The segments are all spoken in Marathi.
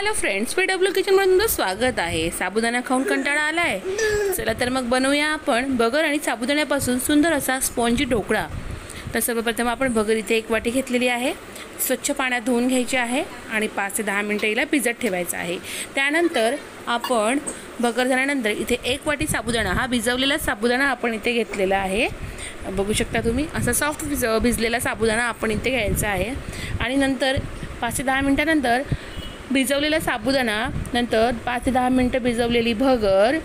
हॅलो फ्रेंड्स, PW किचनमध्ये तुमचं स्वागत आहे। साबुदाणा खाऊन कंटाळा आलाय? चला तर मग बनवूया आपण बगर आणि साबुदाण्यापासून सुंदर असा स्पॉन्जी ढोकळा। तर सर्वप्रथम आपण बगर इथे 1 वाटी घेतलेली आहे, स्वच्छ पाण्यात धुवून घ्यायची आहे आणि 5 ते 10 मिनिटं हिला भिजत ठेवायचं आहे। त्यानंतर आपण बगर झाल्यानंतर इथे 1 वाटी साबुदाणा, हा भिजवलेला साबुदाणा आपण इथे घेतलेला आहे। बघू शकता तुम्ही, असा सॉफ्ट भिजलेला साबुदाणा आपण इथे घ्यायचा आहे आणि नंतर 5 ते 10 मिनिटानंतर भिजवलेला साबुदाणा, नंतर 5 ते 10 मिनिटं भिजवलेली भगर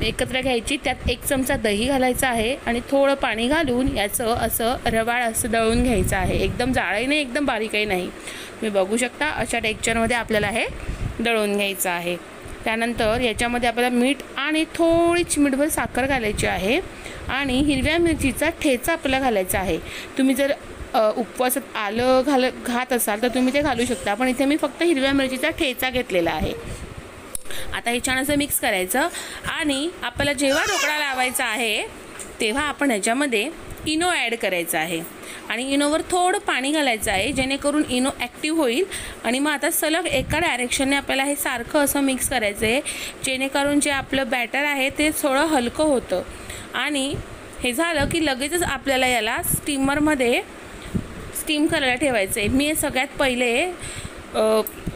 एकत्र घ्यायची। त्यात 1 चमचा दही घालायचा आहे आणि थोडं पाणी घालून याचं असं रवाळ असं दळून घ्यायचं आहे। एकदम जाडही नाही, एकदम बारीकही नाही। तुम्ही बघू शकता अशा टेक्स्चरमध्ये आपल्याला हे दळून घ्यायचं आहे। त्यानंतर याच्यामध्ये आपल्याला मीठ आणि थोडी चिमूटभर साखर घालायची आहे आणि हिरव्या मिरचीचा ठेचा आपल्याला घालायचा आहे। तुम्ही जर उपवासात आलं घात असाल तर तुम्ही ते घालू शकता, पण इथे मी फक्त हिरव्या मिरचीचा ठेचा घेतलेला आहे। आता हे छान असं मिक्स करायचं आणि आपल्याला जेव्हा ढोकळा लावायचा आहे तेव्हा आपण ह्याच्यामध्ये इनो ॲड करायचा आहे आणि इनोवर थोडं पाणी घालायचं आहे, जेणेकरून इनो ॲक्टिव्ह होईल। आणि मग आता सलग एका डायरेक्शनने आपल्याला हे सारखं असं मिक्स करायचं आहे, जेणेकरून जे आपलं बॅटर आहे ते थोडं हलकं होतं। आणि हे झालं की लगेचच आपल्याला याला स्टीमरमध्ये स्टीम करायला ठेवायचं आहे। मी हे सगळ्यात पहिले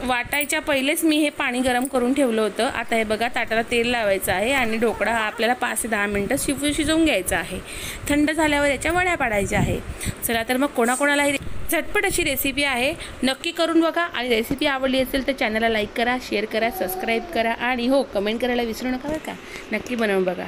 वाटायच्या पहिलेच मी हे पाणी गरम करून ठेवलं होतं। आता हे बघा, ताटाला तेल लावायचं आहे आणि ढोकळा हा आपल्याला 5 ते 10 मिनिटं शिजवून घ्यायचा आहे। थंड झाल्यावर याच्या वड्या पाडायच्या आहे। चला तर मग कोणाकोणाला ही झटपट अशी रेसिपी आहे, नक्की करून बघा। आणि रेसिपी आवडली असेल तर चॅनलला लाईक करा, शेअर करा, सबस्क्राईब करा आणि हो, कमेंट करायला विसरू नका बरं का। नक्की बनवून बघा।